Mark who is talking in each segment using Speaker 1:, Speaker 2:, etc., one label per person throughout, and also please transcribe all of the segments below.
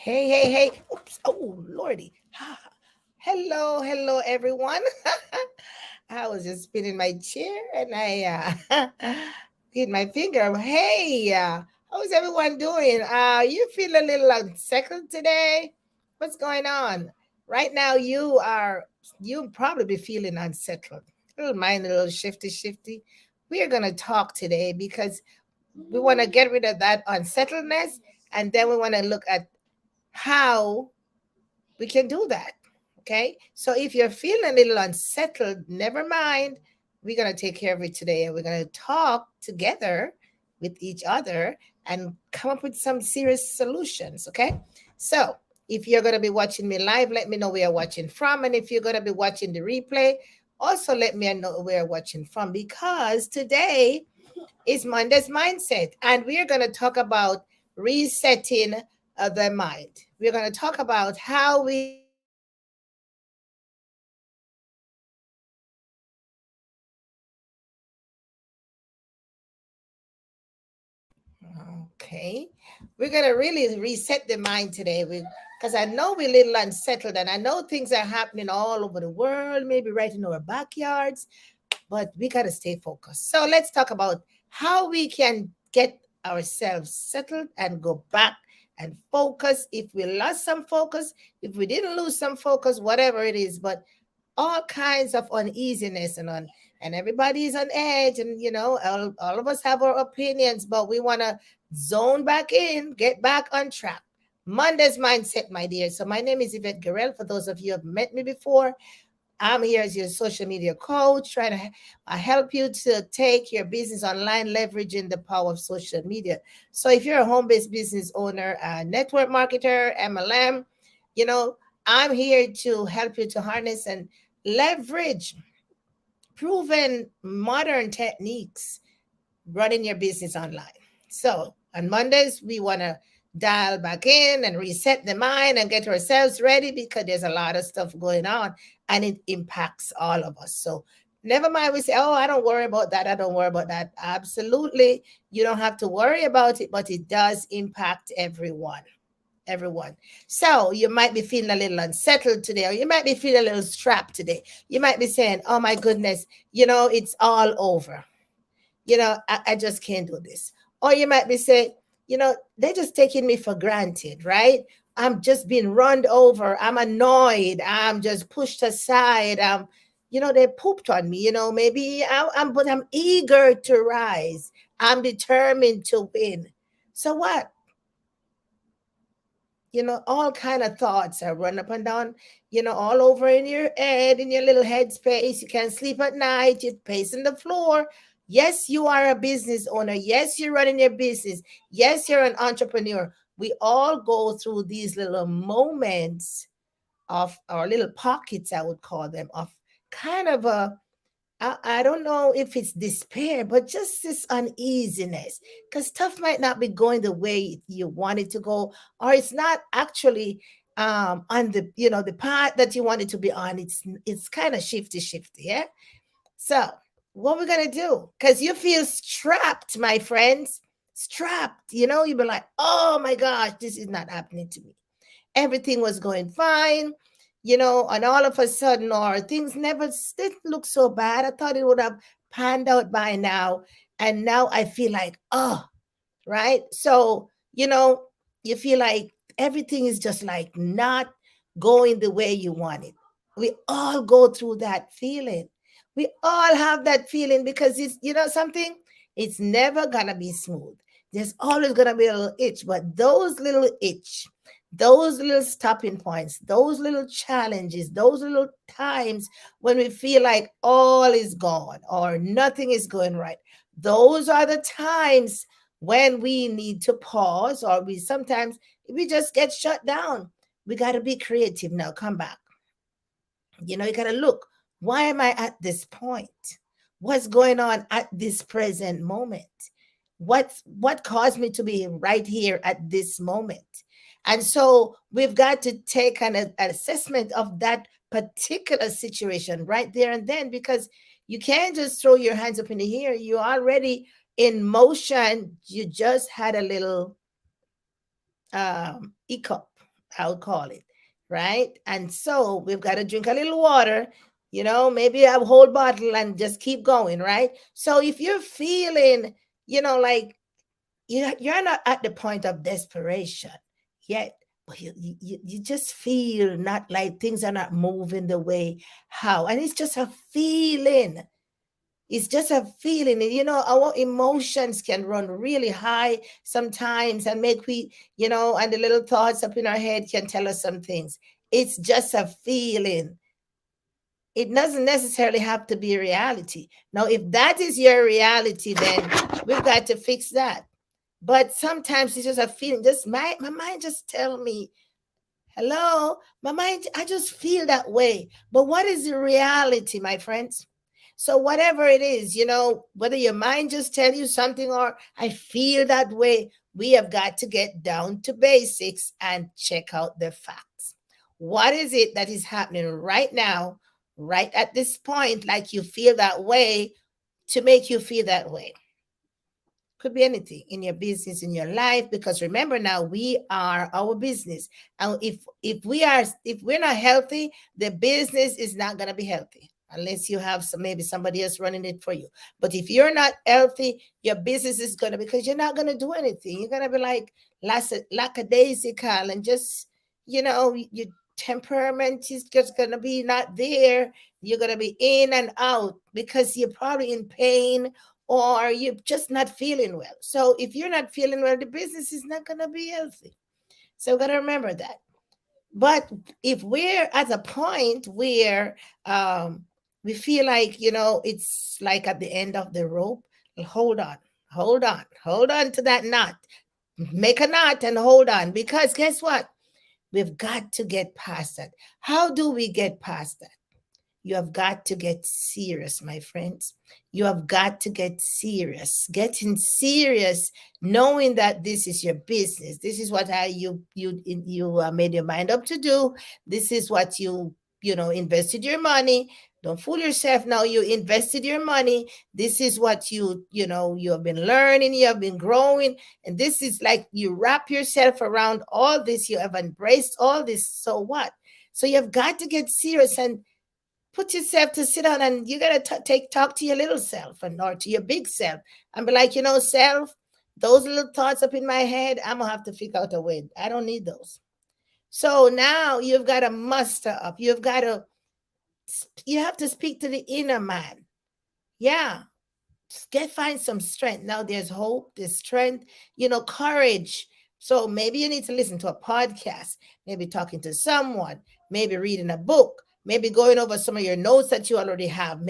Speaker 1: Hey, hey, hey. Oops. Oh, Lordy. Hello, hello, everyone. I was just spinning my chair and I hit my finger. Hey, how's everyone doing? You feel a little unsettled today? What's going on? Right now, you probably be feeling unsettled. A little mind a little shifty. We are going to talk today because we want to get rid of that unsettledness, and then we want to look at how we can do that. Okay. So if you're feeling a little unsettled, never mind. We're going to take care of it today and we're going to talk together with each other and come up with some serious solutions. Okay. So if you're going to be watching me live, let me know where you're watching from. And if you're going to be watching the replay, also let me know where you're watching from because today is Monday's Mindset. And we're going to talk about resetting the mind. We're going to talk about how we can reset the mind. So okay, we're gonna really reset the mind today. Because I know we're a little unsettled, and I know things are happening all over the world, maybe right in our backyards, but we gotta stay focused. So let's talk about how we can get ourselves settled and go back and focus. If we lost some focus, if we didn't lose some focus, whatever it is, but all kinds of uneasiness and everybody's on edge, and all of us have our opinions, but we want to zone back in, get back on track. Monday's Mindset, my dear. So my name is Yvette Guerrero. For those of you who have met me before, I'm here as your social media coach, trying to help you to take your business online, leveraging the power of social media. So if you're a home-based business owner, a network marketer, MLM, you know, I'm here to help you to harness and leverage proven modern techniques running your business online. So on Mondays, we want to dial back in and reset the mind and get ourselves ready because there's a lot of stuff going on and it impacts all of us. So never mind, we say, oh, I don't worry about that. I don't worry about that. Absolutely. You don't have to worry about it, but it does impact everyone. Everyone. So you might be feeling a little unsettled today, or you might be feeling a little strapped today. You might be saying, oh my goodness, it's all over. I just can't do this. Or you might be saying, they're just taking me for granted, right? I'm just being run over. I'm annoyed. I'm just pushed aside. They pooped on me. Maybe but I'm eager to rise. I'm determined to win. So what? All kind of thoughts are run up and down, all over in your head, in your little head space. You can't sleep at night. You're pacing the floor. Yes, you are a business owner. Yes, you're running your business. Yes, you're an entrepreneur. We all go through these little moments of our little pockets, I would call them, of kind of I don't know if it's despair, but just this uneasiness because stuff might not be going the way you want it to go, or it's not actually on the path that you want it to be on. It's kind of shifty, yeah. So what we're gonna do? Because you feel strapped, my friends, strapped. You be like, oh my gosh, this is not happening to me. Everything was going fine, and all of a sudden, or things never didn't look so bad. I thought it would have panned out by now. And now I feel like, oh, right. So, you feel like everything is just like not going the way you want it. We all go through that feeling. We all have that feeling because something, it's never gonna be smooth. There's always gonna be a little itch, but those little itch, those little stopping points, those little challenges, those little times when we feel like all is gone or nothing is going right, those are the times when we need to pause, or we just get shut down. We got to be creative now. Come back. You got to look. Why am I at this point? What's going on at this present moment? What caused me to be right here at this moment? And so we've got to take an assessment of that particular situation right there and then, because you can't just throw your hands up in the air. You're already in motion. You just had a little hiccup, I'll call it, right? And so we've got to drink a little water, maybe a whole bottle and just keep going, right? So if you're feeling, like you're not at the point of desperation yet, but you just feel not like things are not moving the way how, and it's just a feeling. It's just a feeling. Our emotions can run really high sometimes and make we, and the little thoughts up in our head can tell us some things. It's just a feeling. It doesn't necessarily have to be reality. Now, if that is your reality, then we've got to fix that. But sometimes it's just a feeling. Just my mind just tell me, hello, my mind, I just feel that way. But what is the reality, my friends? So whatever it is, whether your mind just tell you something or I feel that way, we have got to get down to basics and check out the facts. What is it that is happening right now, right at this point, like you feel that way to make you feel that way? Could be anything in your business, in your life, because remember, now we are our business. And if we're not healthy, the business is not going to be healthy unless you have maybe somebody else running it for you. But if you're not healthy, your business is going to, because you're not going to do anything. You're going to be like lackadaisical, and just, your temperament is just going to be not there. You're going to be in and out because you're probably in pain, or you're just not feeling well. So if you're not feeling well, the business is not going to be healthy. So we got to remember that. But if we're at a point where we feel like, it's like at the end of the rope, hold on, hold on to that knot. Make a knot and hold on, because guess what? We've got to get past that. How do we get past that? You have got to get serious, my friends. You have got to get serious. Getting serious, knowing that this is your business. This is what you made your mind up to do. This is what invested your money. Don't fool yourself now. You invested your money. This is what you have been learning. You have been growing, and this is like you wrap yourself around all this. You have embraced all this. So what? So you've got to get serious and put yourself to sit down, and you gotta talk to your little self, and or to your big self, and be like, self, those little thoughts up in my head, I'm gonna have to figure out a way. I don't need those. So now you've got to muster up. You have to speak to the inner man. Yeah, find some strength. Now there's hope, there's strength, courage. So maybe you need to listen to a podcast, maybe talking to someone, maybe reading a book, maybe going over some of your notes that you already have,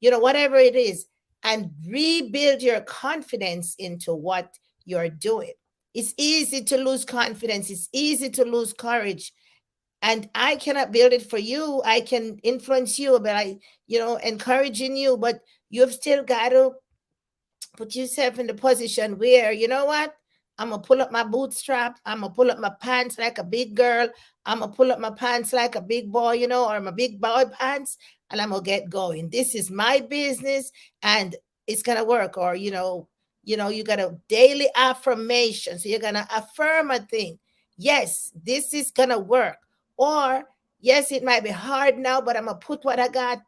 Speaker 1: whatever it is, and rebuild your confidence into what you're doing. It's easy to lose confidence, it's easy to lose courage, and I cannot build it for you. I can influence you, but encouraging you, but you've still got to put yourself in the position where, you know what? I'm gonna pull up my bootstrap. I'm gonna pull up my pants like a big girl. I'm gonna pull up my pants like a big boy, or my big boy pants, and I'm gonna get going. This is my business, and it's gonna work. Or you got a daily affirmation, so you're gonna affirm a thing. Yes, this is gonna work. Or yes, it might be hard now, but I'm gonna put what I got.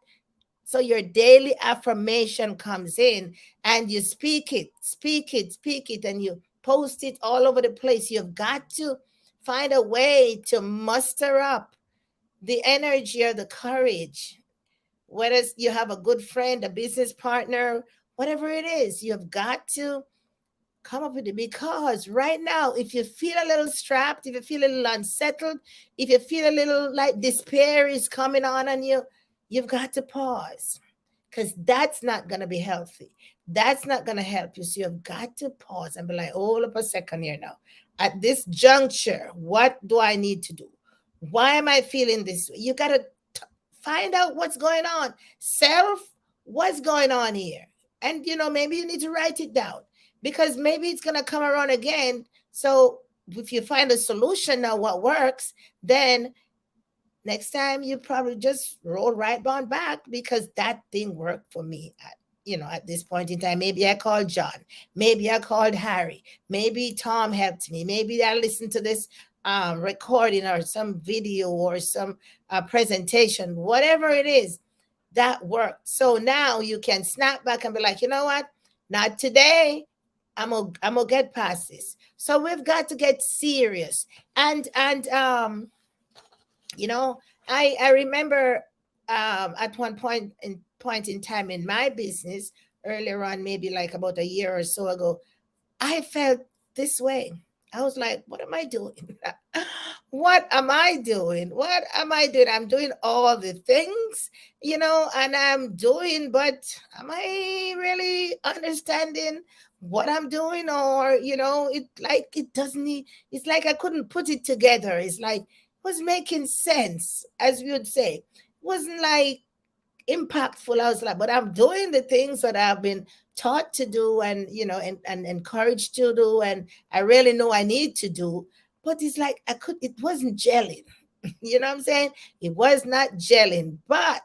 Speaker 1: So your daily affirmation comes in, and you speak it, and you post it all over the place. You've got to find a way to muster up the energy or the courage. Whether you have a good friend, a business partner, whatever it is, you've got to come up with it. Because right now, if you feel a little strapped, if you feel a little unsettled, if you feel a little like despair is coming on you, you've got to pause, because that's not going to be healthy. That's not going to help you. So you've got to pause and be like, hold up a second here now. At this juncture, what do I need to do? Why am I feeling this way? You got to find out what's going on. Self, what's going on here? And, maybe you need to write it down, because maybe it's going to come around again. So if you find a solution now, what works, then next time you probably just roll right on back, because that thing worked for me at this point in time, maybe I called John, maybe I called Harry, maybe Tom helped me, maybe I listened to this recording or some video or some presentation, whatever it is that worked. So now you can snap back and be like, you know what? Not today. I'm gonna get past this. So we've got to get serious. And you know, I remember at one point in time in my business earlier on, maybe like about a year or so ago, I felt this way. I was like, what am I doing? What am I doing? What am I doing? I'm doing all the things, and I'm doing, but am I really understanding what I'm doing? Or, it doesn't need, it's like I couldn't put it together. It's like it was making sense, as we would say. It wasn't like impactful. I was like, but I'm doing the things that I've been taught to do, and and encouraged to do, and I really know I need to do. But it's like it wasn't gelling. You know what I'm saying? It was not gelling. But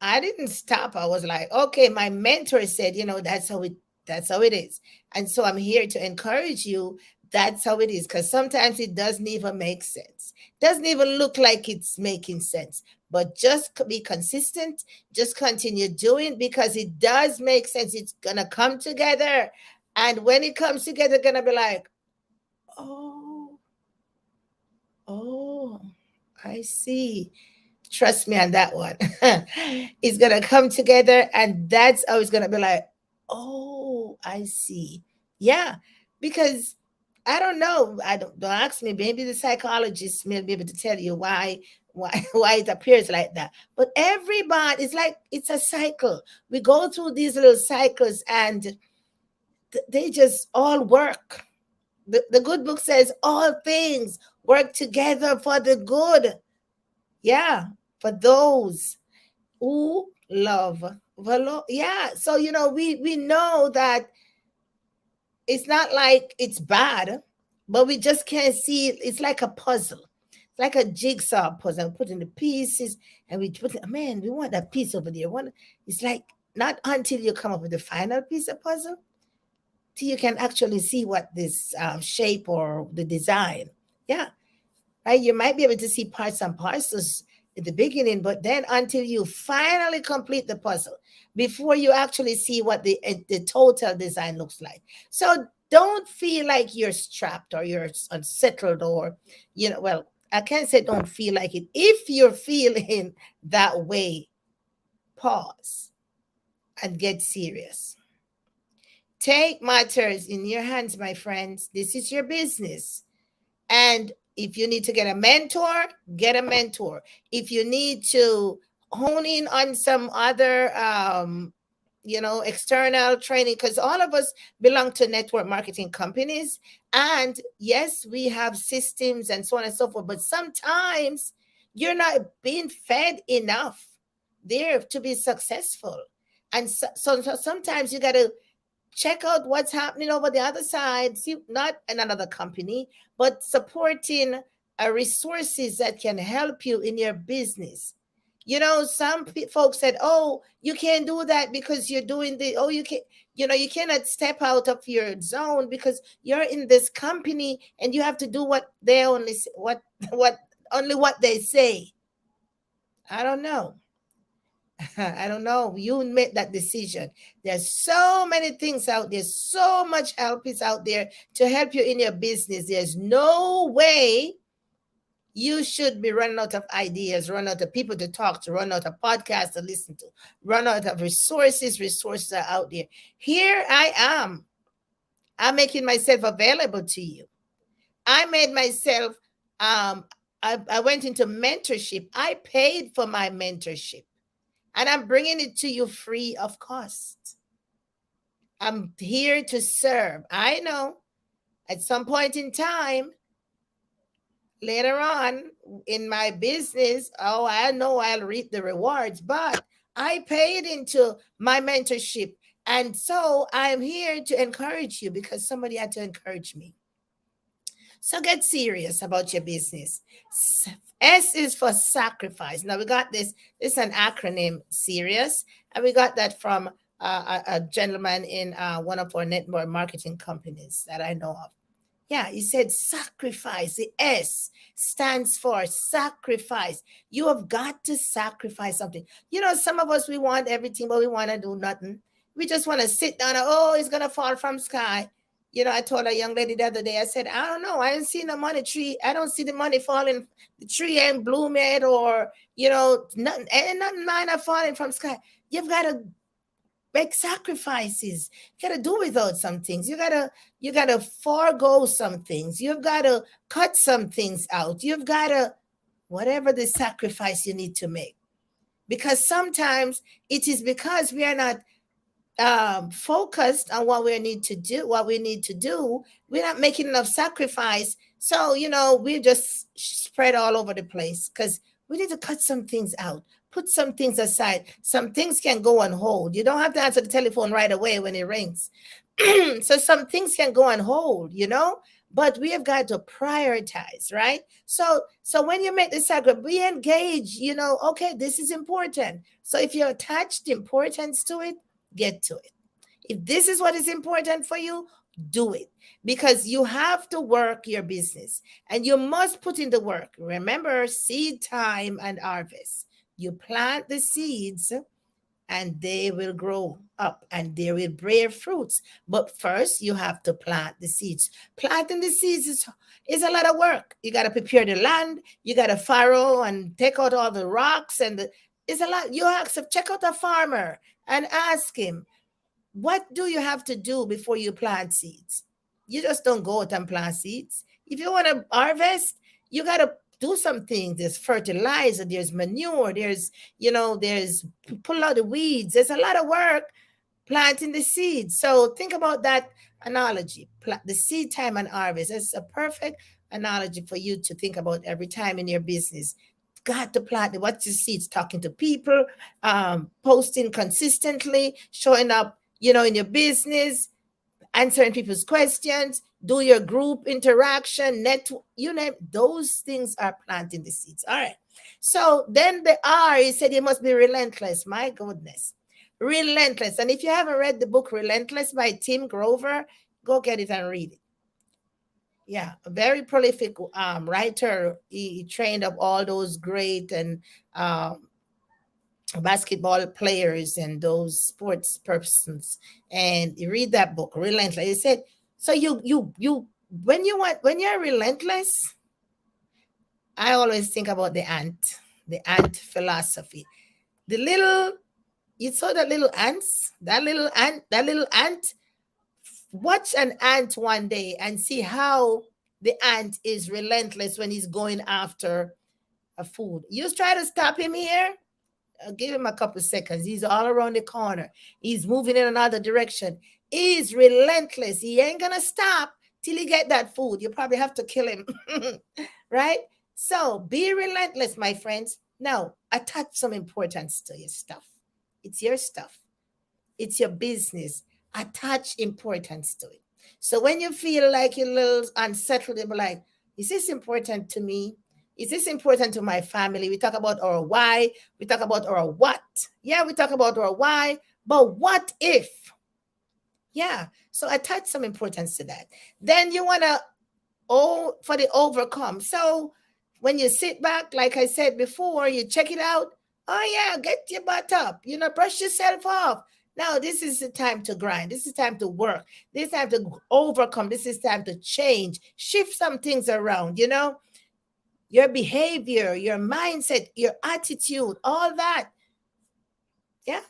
Speaker 1: I didn't stop. I was like, okay, my mentor said, that's how it is. And so I'm here to encourage you. That's how it is. Because sometimes it doesn't even make sense. Doesn't even look like it's making sense. But just be consistent. Just continue doing, because it does make sense. It's gonna come together. And when it comes together, gonna be like, oh, oh, I see. Trust me on that one. It's gonna come together, and that's how it's gonna be like, oh, I see. Yeah, because I don't know. I don't ask me. Maybe the psychologist may be able to tell you why why it appears like that. But everybody, it's like it's a cycle. We go through these little cycles, and they just all work. The good book says all things work together for the good. Yeah, for those who love the Lord. Yeah. So we know that it's not like it's bad, but we just can't see it. It's like a puzzle. It's like a jigsaw puzzle. Putting the pieces, and we put it, man, we want that piece over there. It's like not until you come up with the final piece of puzzle till you can actually see what this shape or the design. Yeah. Right? You might be able to see parts and parcels at the beginning, but then until you finally complete the puzzle, before you actually see what the total design looks like. So don't feel like you're strapped or you're unsettled, or well, I can't say don't feel like it. If you're feeling that way, pause and get serious. Take matters in your hands, my friends. This is your business. And if you need to get a mentor, get a mentor. If you need to hone in on some other, external training, because all of us belong to network marketing companies. And yes, we have systems and so on and so forth. But sometimes you're not being fed enough there to be successful. And so sometimes you got to check out what's happening over the other side. See, not in another company, but supporting resources that can help you in your business. Some folks said, "Oh, you can't do that because you're doing the. Oh, you can. You cannot step out of your zone because you're in this company and you have to do what they only what only what they say." I don't know. I don't know. You made that decision. There's so many things out there. So much help is out there to help you in your business. There's no way you should be running out of ideas, run out of people to talk to, run out of podcasts to listen to, run out of resources. Resources are out there. Here I am. I'm making myself available to you. I made myself, I went into mentorship. I paid for my mentorship. And I'm bringing it to you free of cost. I'm here to serve. I know at some point in time, later on in my business, oh, I know I'll reap the rewards, but I paid into my mentorship. And so I'm here to encourage you because somebody had to encourage me. So get serious about your business. S is for sacrifice. Now we got this. This is an acronym, serious, and we got that from a gentleman in one of our network marketing companies that I know of. Yeah, he said sacrifice. The S stands for sacrifice. You have got to sacrifice something. You know, some of us, we want everything, but we want to do nothing. We just want to sit down and, oh, it's going to fall from sky. You know, I told a young lady the other day, I said, I don't know. I ain't seen the money tree. I don't see the money falling. The tree ain't bloom yet, or, nothing, ain't nothing mine are falling from sky. You've got to make sacrifices. You gotta do without some things. You gotta forego some things. You've gotta cut some things out. You've gotta whatever the sacrifice you need to make. Because sometimes it is because we are not focused on what we need to do. We're not making enough sacrifice. So, we just spread all over the place because we need to cut some things out, put some things aside. Some things can go on hold. You don't have to answer the telephone right away when it rings. So some things can go on hold. But we have got to prioritize, right? So when you make the sacrifice, we engage, okay, this is important. So if you attach the importance to it, get to it. If this is what is important for you, do it, because you have to work your business and you must put in the work. Remember, seed time and harvest. You plant the seeds and they will grow up and they will bear fruits. But first, you have to plant the seeds. Planting the seeds is a lot of work. You got to prepare the land, you got to farrow and take out all the rocks, it's a lot. You have to check out a farmer and ask him, what do you have to do before you plant seeds? You just don't go out and plant seeds. If you want to harvest, you got to do some things. There's fertilizer, there's manure, there's pull out the weeds. There's a lot of work planting the seeds. So think about that analogy, the seed time and harvest. It's a perfect analogy for you to think about every time in your business. Got to plant what's the seeds, talking to people, posting consistently, showing up, in your business, answering people's questions, do your group interaction, you name those things are planting the seeds. All right. So then the R, he said you must be relentless. My goodness. Relentless. And if you haven't read the book Relentless by Tim Grover, go get it and read it. Yeah, a very prolific writer. He trained up all those great and basketball players and those sports persons. And you read that book, Relentless. He said, so you when you're relentless, I always think about the ant philosophy. The little you saw that little ant. Watch an ant one day and see how the ant is relentless when he's going after a food. You try to stop him here, give him a couple seconds. He's all around the corner. He's moving in another direction. He's relentless. He ain't gonna stop till he get that food. You probably have to kill him, right? So be relentless, my friends. Now attach some importance to your stuff. It's your stuff. It's your business. Attach importance to it. So when you feel like you're a little unsettled, you'll be like, is this important to me? Is this important to my family? We talk about our why, we talk about our what. Yeah, we talk about our why, but what if? Yeah, so attach some importance to that. Then you want to, for the overcome. So when you sit back, like I said before, you check it out. Oh, yeah, get your butt up, brush yourself off. Now, this is the time to grind. This is time to work. This is time to overcome. This is time to change, shift some things around, your behavior, your mindset, your attitude, all that. Yeah.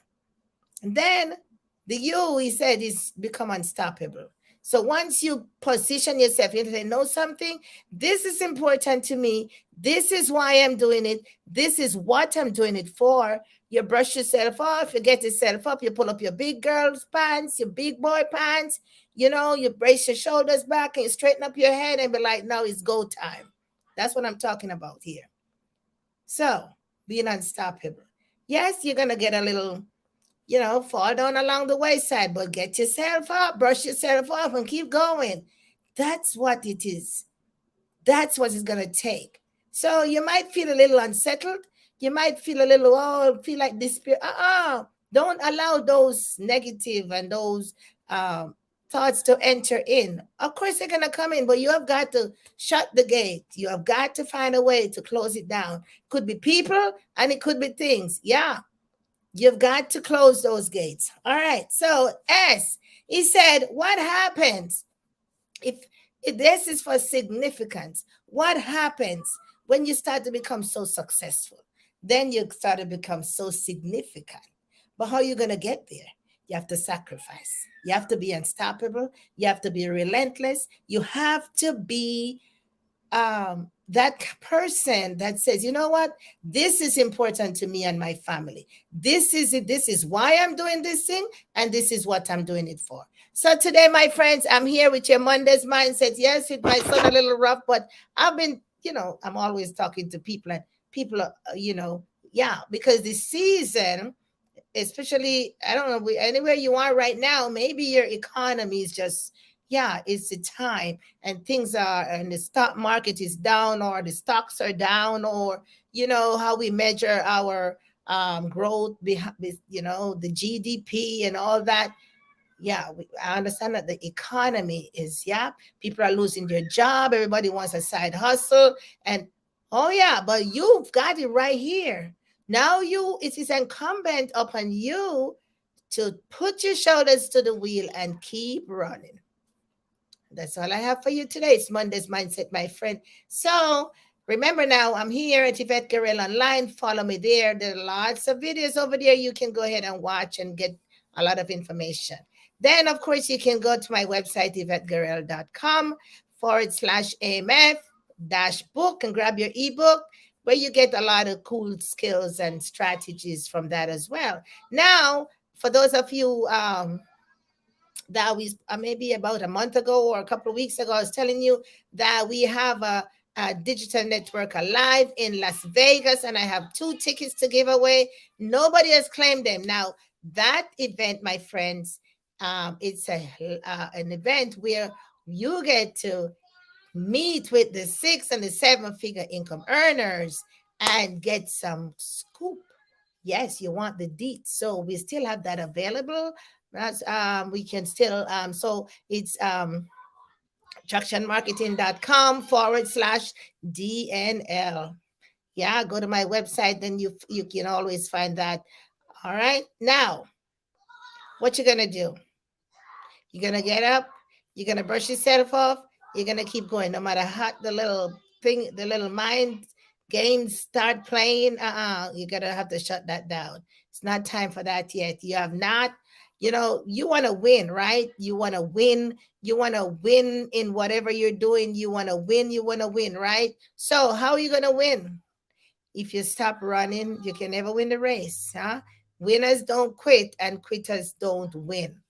Speaker 1: And then the you, he said, is become unstoppable. So once you position yourself, you say, know something, this is important to me. This is why I'm doing it. This is what I'm doing it for. You brush yourself off, you get yourself up, you pull up your big girl's pants, your big boy pants, you brace your shoulders back and you straighten up your head and be like, now it's go time. That's what I'm talking about here. So being unstoppable. Yes, you're going to get a little, fall down along the wayside, but get yourself up, brush yourself off and keep going. That's what it is. That's what it's gonna take. So you might feel a little unsettled. You might feel a little, oh, feel like despair. Don't allow those negative and those um, thoughts to enter in. Of course, they're gonna come in, but you have got to shut the gate. You have got to find a way to close it down. Could be people and it could be things. Yeah, you've got to close those gates. All right. So S, he said, what happens if, this is for significance? What happens when you start to become so successful? Then you start to become so significant. But how are you going to get there? You have to sacrifice. You have to be unstoppable. You have to be relentless. You have to be that person that says, you know what, this is important to me and my family. This is it. This is why I'm doing this thing, and this is what I'm doing it for. So today, my friends, I'm here with your Monday's mindset. Yes, it might sound a little rough, but I've been, I'm always talking to people, and people are, yeah, because the season, especially, I don't know, anywhere you are right now, maybe your economy is just, yeah, it's the time, and things are, and the stock market is down, or the stocks are down, or how we measure our growth, the GDP and all that. Yeah, I understand that the economy is, yeah, people are losing their job, everybody wants a side hustle, and oh yeah, but you've got it right here. Now it is incumbent upon you to put your shoulders to the wheel and keep running. That's all I have for you today. It's Monday's Mindset, my friend. So remember now, I'm here at Yvette Guerrero Online. Follow me there. There are lots of videos over there you can go ahead and watch and get a lot of information. Then, of course, you can go to my website, yvetteguerrero.com/AMF dash book and grab your ebook where you get a lot of cool skills and strategies from that as well. Now, for those of you that we maybe about a month ago or a couple of weeks ago, I was telling you that we have a digital network alive in Las Vegas, and I have 2 tickets to give away. Nobody has claimed them. Now, that event, my friends, it's an event where you get to meet with the 6 and 7 figure income earners and get some scoop. Yes, you want the deets. So we still have that available. That's we can still so it's tractionmarketing.com/DNL. Yeah, go to my website, then you can always find that. All right. Now, what you're gonna do? You're gonna get up, you're gonna brush yourself off, you're gonna keep going, no matter how the little thing, the little mind games start playing. You're gonna have to shut that down. It's not time for that yet. You have not, you want to win, right? You want to win. You want to win in whatever you're doing. You want to win. You want to win, right? So how are you gonna win? If you stop running, you can never win the race. Winners don't quit, and quitters don't win.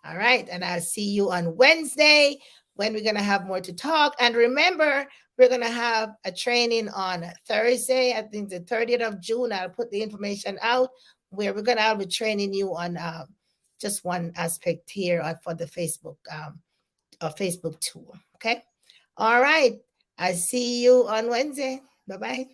Speaker 1: All right. And I'll see you on Wednesday when we're going to have more to talk. And remember, we're going to have a training on Thursday, I think the 30th of June. I'll put the information out where we're going to be training you on just one aspect here for the Facebook tool. Okay. All right. I see you on Wednesday. Bye bye.